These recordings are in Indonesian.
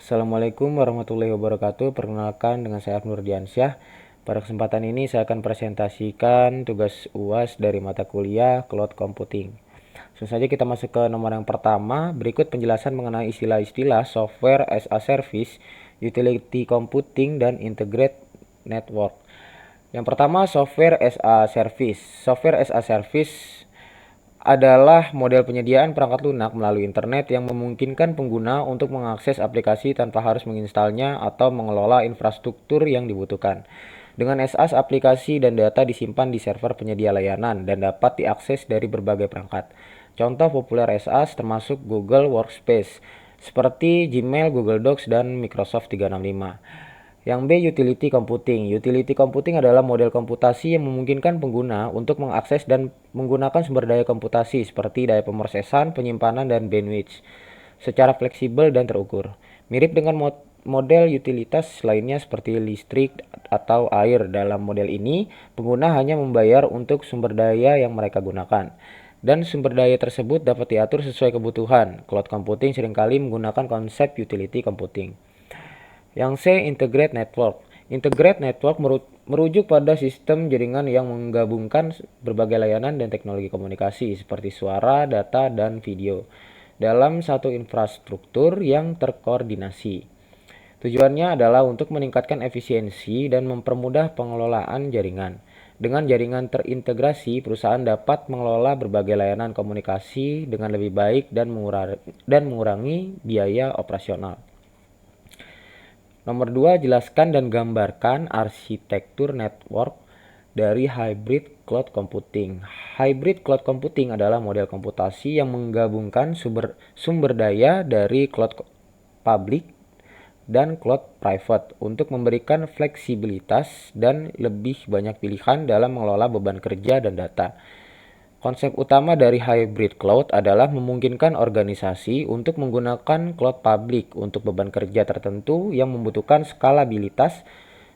Assalamualaikum warahmatullahi wabarakatuh. Perkenalkan dengan saya Nur Diansyah. Pada kesempatan ini saya akan presentasikan tugas UAS dari mata kuliah Cloud Computing. Langsung saja kita masuk ke nomor yang pertama. Berikut penjelasan mengenai istilah-istilah Software as a Service, Utility Computing, dan Integrated Network. Yang pertama, Software as a Service. Software as a Service adalah model penyediaan perangkat lunak melalui internet yang memungkinkan pengguna untuk mengakses aplikasi tanpa harus menginstalnya atau mengelola infrastruktur yang dibutuhkan. Dengan SaaS, aplikasi dan data disimpan di server penyedia layanan dan dapat diakses dari berbagai perangkat. Contoh populer SaaS termasuk Google Workspace, seperti Gmail, Google Docs, dan Microsoft 365. Yang B, Utility Computing. Utility Computing adalah model komputasi yang memungkinkan pengguna untuk mengakses dan menggunakan sumber daya komputasi seperti daya pemrosesan, penyimpanan, dan bandwidth secara fleksibel dan terukur. Mirip dengan model utilitas lainnya seperti listrik atau air. Dalam model ini, pengguna hanya membayar untuk sumber daya yang mereka gunakan, dan sumber daya tersebut dapat diatur sesuai kebutuhan. Cloud computing seringkali menggunakan konsep utility computing. Yang C, Integrated Network. Integrated Network merujuk pada sistem jaringan yang menggabungkan berbagai layanan dan teknologi komunikasi seperti suara, data, dan video dalam satu infrastruktur yang terkoordinasi. Tujuannya adalah untuk meningkatkan efisiensi dan mempermudah pengelolaan jaringan. Dengan jaringan terintegrasi, perusahaan dapat mengelola berbagai layanan komunikasi dengan lebih baik dan mengurangi biaya operasional. Nomor 2, jelaskan dan gambarkan arsitektur network dari hybrid cloud computing. Hybrid cloud computing adalah model komputasi yang menggabungkan sumber daya dari cloud public dan cloud private untuk memberikan fleksibilitas dan lebih banyak pilihan dalam mengelola beban kerja dan data. Konsep utama dari hybrid cloud adalah memungkinkan organisasi untuk menggunakan cloud public untuk beban kerja tertentu yang membutuhkan skalabilitas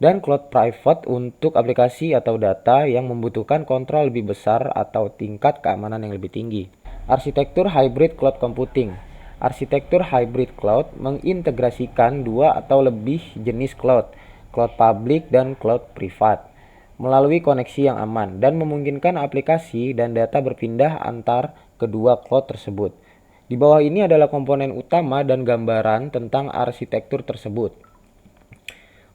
dan cloud private untuk aplikasi atau data yang membutuhkan kontrol lebih besar atau tingkat keamanan yang lebih tinggi. Arsitektur hybrid cloud computing. Arsitektur hybrid cloud mengintegrasikan dua atau lebih jenis cloud public dan cloud privat, melalui koneksi yang aman dan memungkinkan aplikasi dan data berpindah antar kedua cloud tersebut. Di bawah ini adalah komponen utama dan gambaran tentang arsitektur tersebut.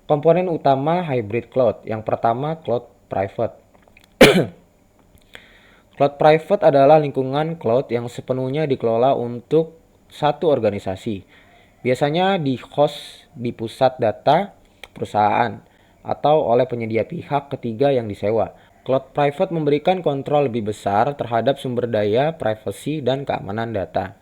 Komponen utama hybrid cloud. Yang pertama, cloud private. Cloud private adalah lingkungan cloud yang sepenuhnya dikelola untuk satu organisasi. Biasanya di-host di pusat data perusahaan atau oleh penyedia pihak ketiga yang disewa. Cloud private memberikan kontrol lebih besar terhadap sumber daya, privasi, dan keamanan data.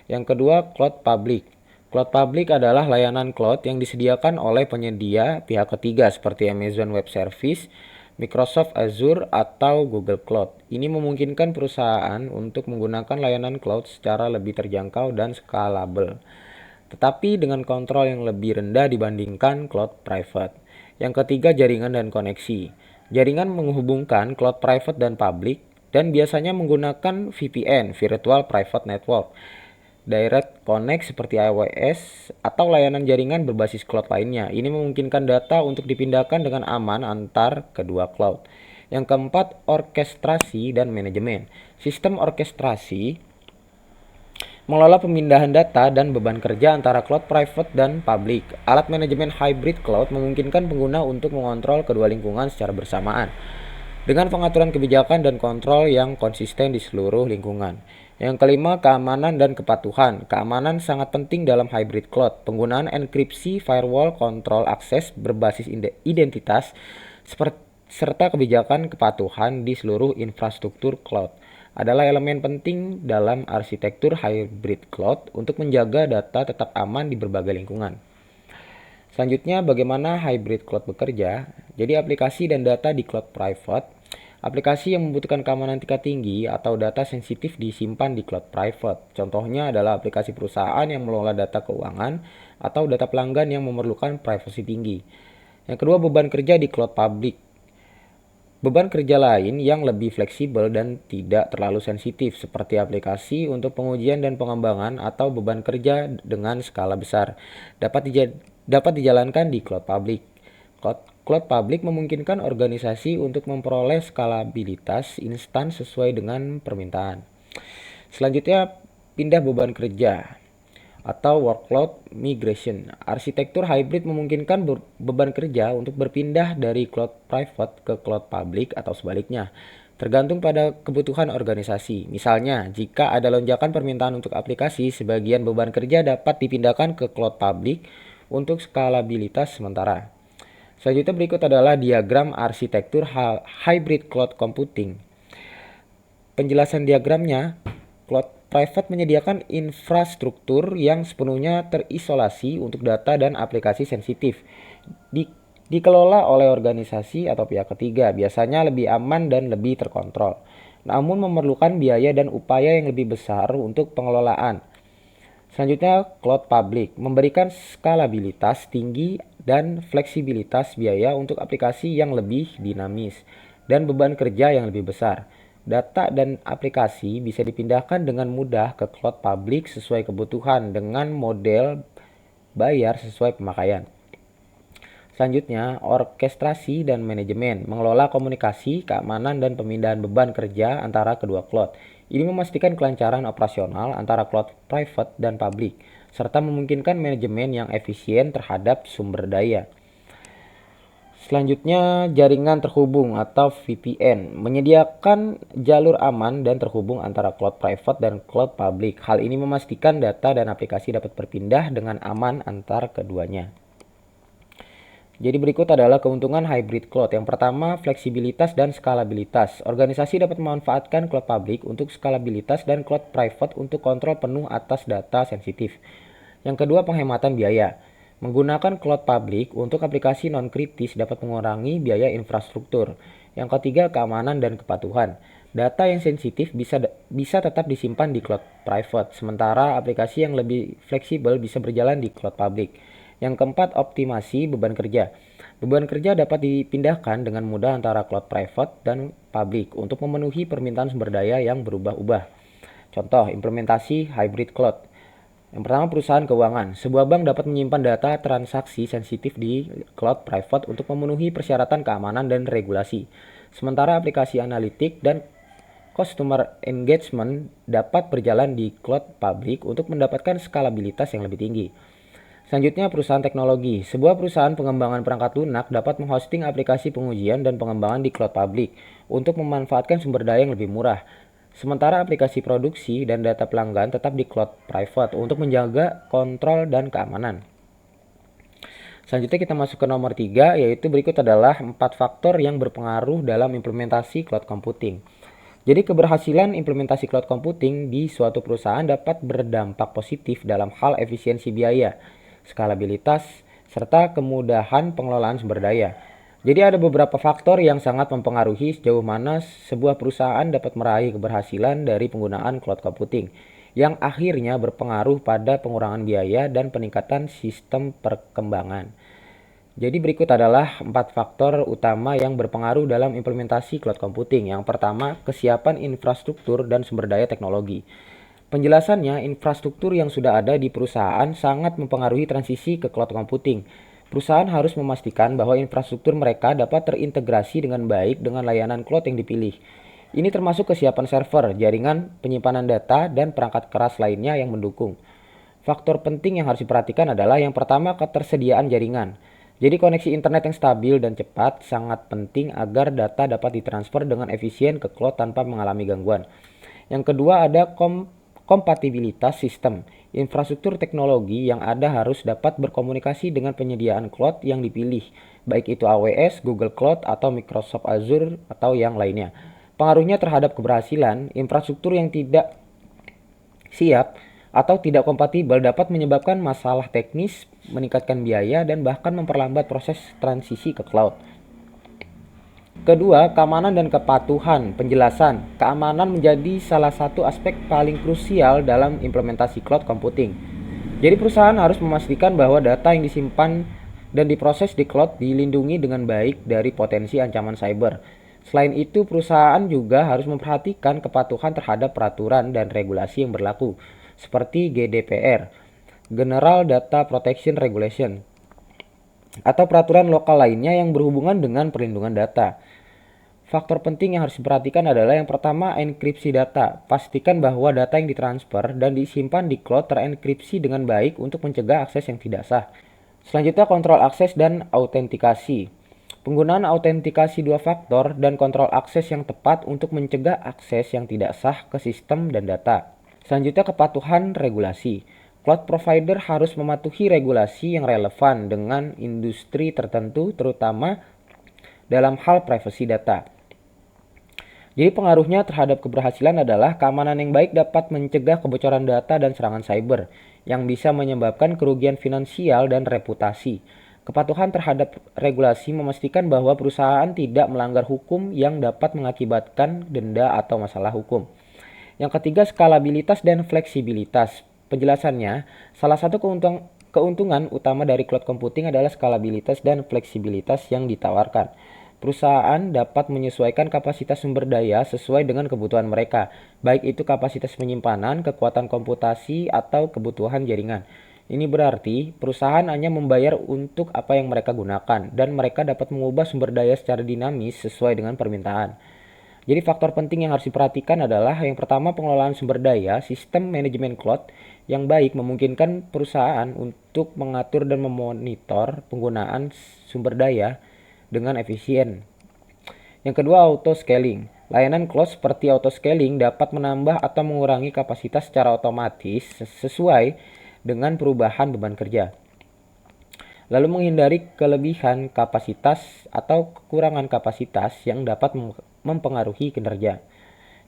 Yang kedua, cloud public. Cloud public adalah layanan cloud yang disediakan oleh penyedia pihak ketiga seperti Amazon Web Service, Microsoft Azure, atau Google Cloud. Ini memungkinkan perusahaan untuk menggunakan layanan cloud secara lebih terjangkau dan scalable, tetapi dengan kontrol yang lebih rendah dibandingkan cloud private. Yang ketiga, jaringan dan koneksi. Jaringan menghubungkan cloud private dan public dan biasanya menggunakan VPN, Virtual Private Network, Direct Connect seperti AWS, atau layanan jaringan berbasis cloud lainnya. Ini memungkinkan data untuk dipindahkan dengan aman antar kedua cloud. Yang keempat, orkestrasi dan manajemen. Sistem orkestrasi mengelola pemindahan data dan beban kerja antara cloud private dan public. Alat manajemen hybrid cloud memungkinkan pengguna untuk mengontrol kedua lingkungan secara bersamaan dengan pengaturan kebijakan dan kontrol yang konsisten di seluruh lingkungan. Yang kelima, keamanan dan kepatuhan. Keamanan sangat penting dalam hybrid cloud. Penggunaan enkripsi, firewall, kontrol akses berbasis identitas, serta kebijakan kepatuhan di seluruh infrastruktur cloud adalah elemen penting dalam arsitektur hybrid cloud untuk menjaga data tetap aman di berbagai lingkungan. Selanjutnya, bagaimana hybrid cloud bekerja? Jadi, aplikasi dan data di cloud private. Aplikasi yang membutuhkan keamanan tingkat tinggi atau data sensitif disimpan di cloud private. Contohnya adalah aplikasi perusahaan yang mengelola data keuangan atau data pelanggan yang memerlukan privasi tinggi. Yang kedua, beban kerja di cloud public. Beban kerja lain yang lebih fleksibel dan tidak terlalu sensitif seperti aplikasi untuk pengujian dan pengembangan atau beban kerja dengan skala besar dapat dijalankan di cloud public. Cloud public memungkinkan organisasi untuk memperoleh skalabilitas instan sesuai dengan permintaan. Selanjutnya, pindah beban kerja atau workload migration. Arsitektur hybrid memungkinkan beban kerja untuk berpindah dari cloud private ke cloud public atau sebaliknya, tergantung pada kebutuhan organisasi. Misalnya, jika ada lonjakan permintaan untuk aplikasi, sebagian beban kerja dapat dipindahkan ke cloud public untuk skalabilitas sementara. Selanjutnya berikut adalah diagram arsitektur hybrid cloud computing. Penjelasan diagramnya, cloud private menyediakan infrastruktur yang sepenuhnya terisolasi untuk data dan aplikasi sensitif. Dikelola oleh organisasi atau pihak ketiga, biasanya lebih aman dan lebih terkontrol. Namun memerlukan biaya dan upaya yang lebih besar untuk pengelolaan. Selanjutnya, cloud public memberikan skalabilitas tinggi dan fleksibilitas biaya untuk aplikasi yang lebih dinamis dan beban kerja yang lebih besar. Data dan aplikasi bisa dipindahkan dengan mudah ke cloud public sesuai kebutuhan dengan model bayar sesuai pemakaian. Selanjutnya, orkestrasi dan manajemen mengelola komunikasi, keamanan, dan pemindahan beban kerja antara kedua cloud. Ini memastikan kelancaran operasional antara cloud private dan public, serta memungkinkan manajemen yang efisien terhadap sumber daya. Selanjutnya, jaringan terhubung atau VPN menyediakan jalur aman dan terhubung antara cloud private dan cloud public. Hal ini memastikan data dan aplikasi dapat berpindah dengan aman antar keduanya. Jadi berikut adalah keuntungan hybrid cloud. Yang pertama, fleksibilitas dan skalabilitas. Organisasi dapat memanfaatkan cloud public untuk skalabilitas dan cloud private untuk kontrol penuh atas data sensitif. Yang kedua, penghematan biaya. Menggunakan cloud public untuk aplikasi non-kritis dapat mengurangi biaya infrastruktur. Yang ketiga, keamanan dan kepatuhan. Data yang sensitif bisa tetap disimpan di cloud private, sementara aplikasi yang lebih fleksibel bisa berjalan di cloud public. Yang keempat, optimasi beban kerja. Beban kerja dapat dipindahkan dengan mudah antara cloud private dan public untuk memenuhi permintaan sumber daya yang berubah-ubah. Contoh, implementasi hybrid cloud. Yang pertama, perusahaan keuangan. Sebuah bank dapat menyimpan data transaksi sensitif di cloud private untuk memenuhi persyaratan keamanan dan regulasi. Sementara aplikasi analitik dan customer engagement dapat berjalan di cloud public untuk mendapatkan skalabilitas yang lebih tinggi. Selanjutnya, perusahaan teknologi. Sebuah perusahaan pengembangan perangkat lunak dapat menghosting aplikasi pengujian dan pengembangan di cloud public untuk memanfaatkan sumber daya yang lebih murah. Sementara aplikasi produksi dan data pelanggan tetap di cloud private untuk menjaga kontrol dan keamanan. Selanjutnya kita masuk ke nomor 3, yaitu berikut adalah 4 faktor yang berpengaruh dalam implementasi cloud computing. Jadi keberhasilan implementasi cloud computing di suatu perusahaan dapat berdampak positif dalam hal efisiensi biaya, skalabilitas, serta kemudahan pengelolaan sumber daya. Jadi ada beberapa faktor yang sangat mempengaruhi sejauh mana sebuah perusahaan dapat meraih keberhasilan dari penggunaan cloud computing, yang akhirnya berpengaruh pada pengurangan biaya dan peningkatan sistem perkembangan. Jadi berikut adalah 4 faktor utama yang berpengaruh dalam implementasi cloud computing. Yang pertama, kesiapan infrastruktur dan sumber daya teknologi. Penjelasannya, infrastruktur yang sudah ada di perusahaan sangat mempengaruhi transisi ke cloud computing. Perusahaan harus memastikan bahwa infrastruktur mereka dapat terintegrasi dengan baik dengan layanan cloud yang dipilih. Ini termasuk kesiapan server, jaringan, penyimpanan data, dan perangkat keras lainnya yang mendukung. Faktor penting yang harus diperhatikan adalah yang pertama, ketersediaan jaringan. Jadi koneksi internet yang stabil dan cepat sangat penting agar data dapat ditransfer dengan efisien ke cloud tanpa mengalami gangguan. Yang kedua, ada kompatibilitas sistem. Infrastruktur teknologi yang ada harus dapat berkomunikasi dengan penyediaan cloud yang dipilih, baik itu AWS, Google Cloud, atau Microsoft Azure, atau yang lainnya. Pengaruhnya terhadap keberhasilan, infrastruktur yang tidak siap atau tidak kompatibel dapat menyebabkan masalah teknis, meningkatkan biaya, dan bahkan memperlambat proses transisi ke cloud. Kedua, keamanan dan kepatuhan. Penjelasan, keamanan menjadi salah satu aspek paling krusial dalam implementasi cloud computing. Jadi perusahaan harus memastikan bahwa data yang disimpan dan diproses di cloud dilindungi dengan baik dari potensi ancaman cyber. Selain itu, perusahaan juga harus memperhatikan kepatuhan terhadap peraturan dan regulasi yang berlaku, seperti GDPR, General Data Protection Regulation, atau peraturan lokal lainnya yang berhubungan dengan perlindungan data. Faktor penting yang harus diperhatikan adalah yang pertama, enkripsi data. Pastikan bahwa data yang ditransfer dan disimpan di cloud terenkripsi dengan baik untuk mencegah akses yang tidak sah. Selanjutnya, kontrol akses dan autentikasi. Penggunaan autentikasi dua faktor dan kontrol akses yang tepat untuk mencegah akses yang tidak sah ke sistem dan data. Selanjutnya, kepatuhan regulasi. Cloud provider harus mematuhi regulasi yang relevan dengan industri tertentu, terutama dalam hal privasi data. Jadi pengaruhnya terhadap keberhasilan adalah keamanan yang baik dapat mencegah kebocoran data dan serangan cyber yang bisa menyebabkan kerugian finansial dan reputasi. Kepatuhan terhadap regulasi memastikan bahwa perusahaan tidak melanggar hukum yang dapat mengakibatkan denda atau masalah hukum. Yang ketiga, skalabilitas dan fleksibilitas. Penjelasannya, salah satu keuntungan utama dari cloud computing adalah skalabilitas dan fleksibilitas yang ditawarkan. Perusahaan dapat menyesuaikan kapasitas sumber daya sesuai dengan kebutuhan mereka, baik itu kapasitas penyimpanan, kekuatan komputasi, atau kebutuhan jaringan. Ini berarti perusahaan hanya membayar untuk apa yang mereka gunakan, dan mereka dapat mengubah sumber daya secara dinamis sesuai dengan permintaan. Jadi faktor penting yang harus diperhatikan adalah yang pertama, pengelolaan sumber daya. Sistem manajemen cloud yang baik memungkinkan perusahaan untuk mengatur dan memonitor penggunaan sumber daya dengan efisien. Yang kedua, auto scaling. Layanan cloud seperti auto scaling dapat menambah atau mengurangi kapasitas secara otomatis sesuai dengan perubahan beban kerja, lalu menghindari kelebihan kapasitas atau kekurangan kapasitas yang dapat mempengaruhi kinerja.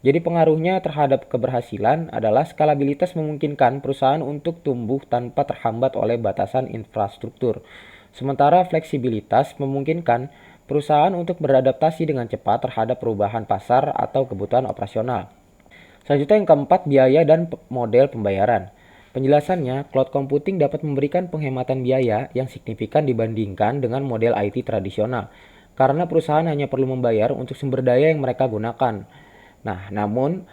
Jadi pengaruhnya terhadap keberhasilan adalah skalabilitas memungkinkan perusahaan untuk tumbuh tanpa terhambat oleh batasan infrastruktur. Sementara fleksibilitas memungkinkan perusahaan untuk beradaptasi dengan cepat terhadap perubahan pasar atau kebutuhan operasional. Selanjutnya yang keempat, biaya dan model pembayaran. Penjelasannya, cloud computing dapat memberikan penghematan biaya yang signifikan dibandingkan dengan model IT tradisional, karena perusahaan hanya perlu membayar untuk sumber daya yang mereka gunakan. Nah, namun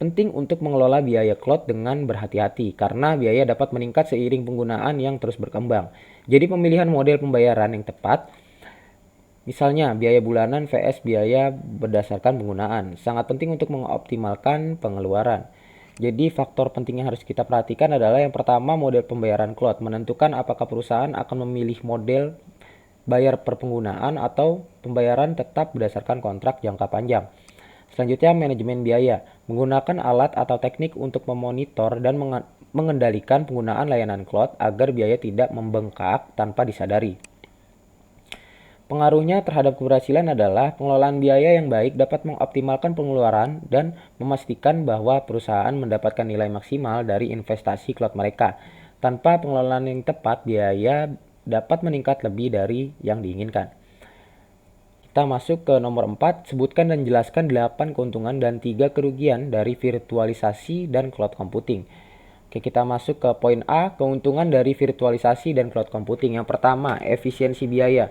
penting untuk mengelola biaya cloud dengan berhati-hati karena biaya dapat meningkat seiring penggunaan yang terus berkembang. Jadi pemilihan model pembayaran yang tepat, misalnya biaya bulanan vs biaya berdasarkan penggunaan, sangat penting untuk mengoptimalkan pengeluaran. Jadi faktor penting yang harus kita perhatikan adalah yang pertama, model pembayaran cloud. Menentukan apakah perusahaan akan memilih model bayar per penggunaan atau pembayaran tetap berdasarkan kontrak jangka panjang. Selanjutnya, manajemen biaya. Menggunakan alat atau teknik untuk memonitor dan mengendalikan penggunaan layanan cloud agar biaya tidak membengkak tanpa disadari. Pengaruhnya terhadap keberhasilan adalah pengelolaan biaya yang baik dapat mengoptimalkan pengeluaran dan memastikan bahwa perusahaan mendapatkan nilai maksimal dari investasi cloud mereka. Tanpa pengelolaan yang tepat, biaya dapat meningkat lebih dari yang diinginkan. Kita masuk ke nomor 4, sebutkan dan jelaskan 8 keuntungan dan 3 kerugian dari virtualisasi dan cloud computing. Oke, kita masuk ke poin A, keuntungan dari virtualisasi dan cloud computing. Yang pertama, efisiensi biaya.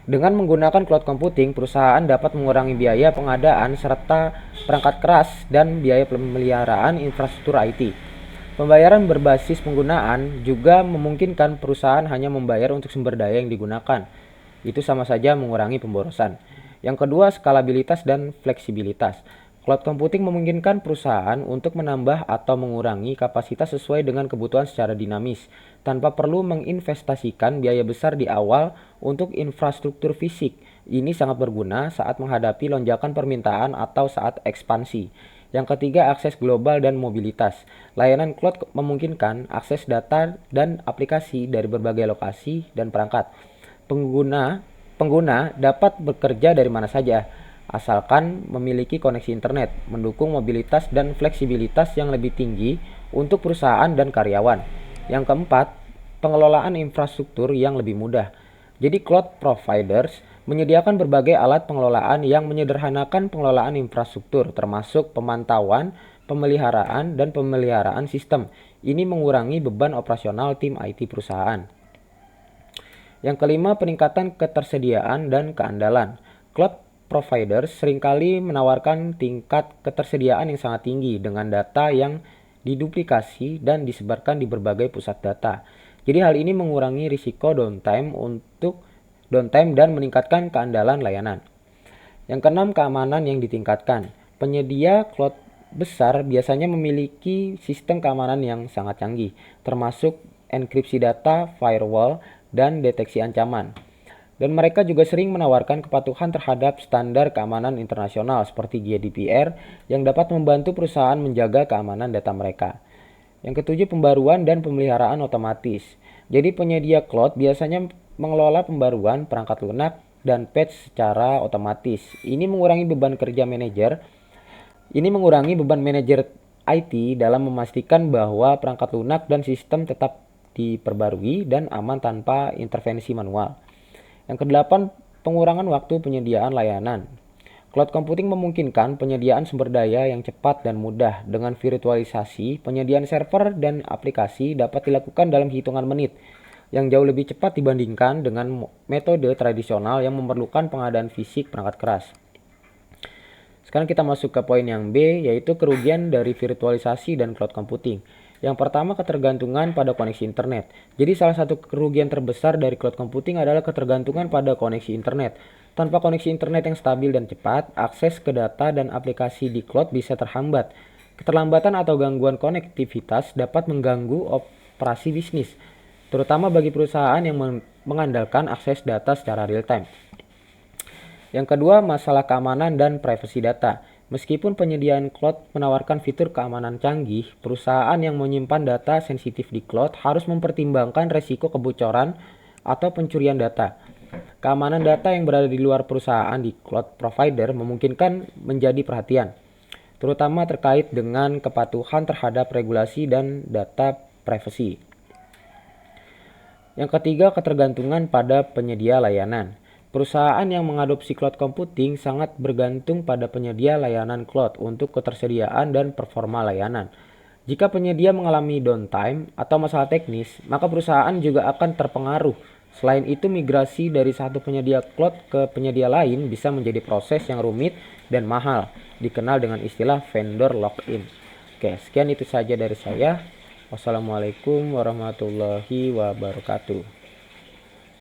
Dengan menggunakan cloud computing, perusahaan dapat mengurangi biaya pengadaan serta perangkat keras dan biaya pemeliharaan infrastruktur IT. Pembayaran berbasis penggunaan juga memungkinkan perusahaan hanya membayar untuk sumber daya yang digunakan. Itu sama saja mengurangi pemborosan. Yang kedua, skalabilitas dan fleksibilitas. Cloud computing memungkinkan perusahaan untuk menambah atau mengurangi kapasitas sesuai dengan kebutuhan secara dinamis, tanpa perlu menginvestasikan biaya besar di awal untuk infrastruktur fisik. Ini sangat berguna saat menghadapi lonjakan permintaan atau saat ekspansi. Yang ketiga, akses global dan mobilitas. Layanan cloud memungkinkan akses data dan aplikasi dari berbagai lokasi dan perangkat. Pengguna dapat bekerja dari mana saja, asalkan memiliki koneksi internet, mendukung mobilitas dan fleksibilitas yang lebih tinggi untuk perusahaan dan karyawan. Yang keempat, pengelolaan infrastruktur yang lebih mudah. Jadi cloud providers menyediakan berbagai alat pengelolaan yang menyederhanakan pengelolaan infrastruktur, termasuk pemantauan, pemeliharaan, dan pemeliharaan sistem. Ini mengurangi beban operasional tim IT perusahaan. Yang kelima, peningkatan ketersediaan dan keandalan. Cloud provider seringkali menawarkan tingkat ketersediaan yang sangat tinggi dengan data yang diduplikasi dan disebarkan di berbagai pusat data. Jadi hal ini mengurangi risiko downtime dan meningkatkan keandalan layanan. Yang keenam, keamanan yang ditingkatkan. Penyedia cloud besar biasanya memiliki sistem keamanan yang sangat canggih, termasuk enkripsi data, firewall, dan deteksi ancaman. Dan mereka juga sering menawarkan kepatuhan terhadap standar keamanan internasional seperti GDPR yang dapat membantu perusahaan menjaga keamanan data mereka. Yang ketujuh, pembaruan dan pemeliharaan otomatis. Jadi penyedia cloud biasanya mengelola pembaruan perangkat lunak dan patch secara otomatis. Ini mengurangi beban manajer IT dalam memastikan bahwa perangkat lunak dan sistem tetap diperbarui dan aman tanpa intervensi manual. Yang kedelapan, pengurangan waktu penyediaan layanan. Cloud computing memungkinkan penyediaan sumber daya yang cepat dan mudah. Dengan virtualisasi, penyediaan server dan aplikasi dapat dilakukan dalam hitungan menit, yang jauh lebih cepat dibandingkan dengan metode tradisional yang memerlukan pengadaan fisik perangkat keras. Sekarang kita masuk ke poin yang B, yaitu kerugian dari virtualisasi dan cloud computing. Yang pertama, ketergantungan pada koneksi internet. Jadi salah satu kerugian terbesar dari cloud computing adalah ketergantungan pada koneksi internet. Tanpa koneksi internet yang stabil dan cepat, akses ke data dan aplikasi di cloud bisa terhambat. Keterlambatan atau gangguan konektivitas dapat mengganggu operasi bisnis, terutama bagi perusahaan yang mengandalkan akses data secara real time. Yang kedua, masalah keamanan dan privasi data. Meskipun penyediaan cloud menawarkan fitur keamanan canggih, perusahaan yang menyimpan data sensitif di cloud harus mempertimbangkan resiko kebocoran atau pencurian data. Keamanan data yang berada di luar perusahaan di cloud provider memungkinkan menjadi perhatian, terutama terkait dengan kepatuhan terhadap regulasi dan data privacy. Yang ketiga, ketergantungan pada penyedia layanan. Perusahaan yang mengadopsi cloud computing sangat bergantung pada penyedia layanan cloud untuk ketersediaan dan performa layanan. Jika penyedia mengalami downtime atau masalah teknis, maka perusahaan juga akan terpengaruh. Selain itu, migrasi dari satu penyedia cloud ke penyedia lain bisa menjadi proses yang rumit dan mahal, dikenal dengan istilah vendor lock-in. Oke, sekian itu saja dari saya. Wassalamualaikum warahmatullahi wabarakatuh.